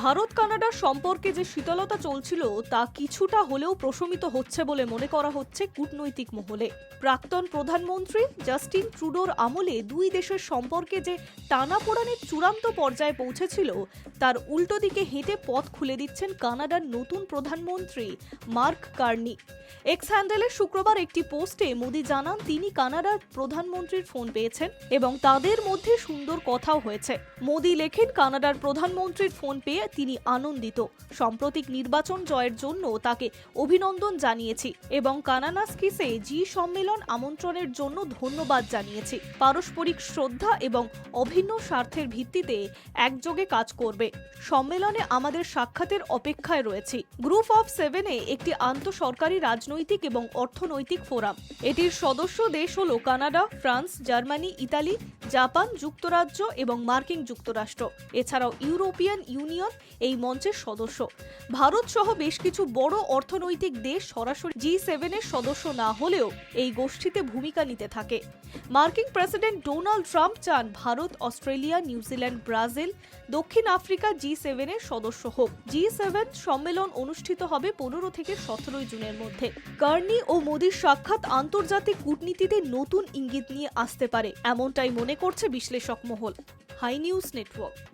ভারত কানাডার সম্পর্কে যে শীতলতা চলছিল তা কিছুটা হলেও প্রশমিত হচ্ছে বলে মনে করা হচ্ছে কূটনৈতিক মহলে। প্রাক্তন প্রধানমন্ত্রী জাস্টিন ট্রুডোর আমলে দুই দেশের সম্পর্কে যে টানাপোড়েনের চূড়ান্ত পর্যায়ে পৌঁছেছিল তার উল্টো দিকে হেঁটে পথ খুলে দিচ্ছেন কানাডার নতুন প্রধানমন্ত্রী মার্ক কার্নি। এক্স হ্যান্ডেলে শুক্রবার একটি পোস্টে মোদি জানান তিনি কানাডার প্রধানমন্ত্রীর ফোন পেয়েছেন এবং তাদের মধ্যে সুন্দর কথাও হয়েছে। মোদি লেখেন, কানাডার প্রধানমন্ত্রীর ফোন পেয়ে তিনি আনন্দিত। সাম্প্রতিক নির্বাচন জয়ের জন্য তাকে অভিনন্দন জানিয়েছি এবং কানানাস্কিসে জি সম্মেলন আমন্ত্রণের জন্য ধন্যবাদ জানিয়েছি। পারস্পরিক শ্রদ্ধা এবং অভিন্ন স্বার্থের ভিত্তিতে একযোগে কাজ করবে। সম্মেলনে আমাদের সাক্ষাতের অপেক্ষায় রয়েছি। গ্রুপ অফ সেভেনে একটি আন্তঃসরকারি রাজনৈতিক এবং অর্থনৈতিক ফোরাম। এটির সদস্য দেশ হল Canada, France, Germany, Italy, Japan, যুক্তরাজ্য এবং মার্কিন যুক্তরাষ্ট্র। এছাড়াও ইউরোপিয়ান ইউনিয়ন এই মঞ্চের সদস্য। ভারত সহ বেশ কিছু বড় অর্থনৈতিক দেশ সরাসরি জি7 এর সদস্য না হলেও এই গোষ্ঠীতে ভূমিকা নিতে থাকে। মার্কিন প্রেসিডেন্ট ডোনাল্ড ট্রাম্প চান ভারত, অস্ট্রেলিয়া, নিউজিল্যান্ড, ব্রাজিল, দক্ষিণ আফ্রিকা জি7 এর সদস্য হোক। জি7 সম্মেলন অনুষ্ঠিত হবে 15 থেকে 17 জুনের মধ্যে। কার্নি ও মোদির সাক্ষাৎ আন্তর্জাতিক কূটনীতিতে নতুন ইঙ্গিত নিয়ে আসতে পারে, এমনটাই মনে করছে বিশ্লেষক মহল। High news network.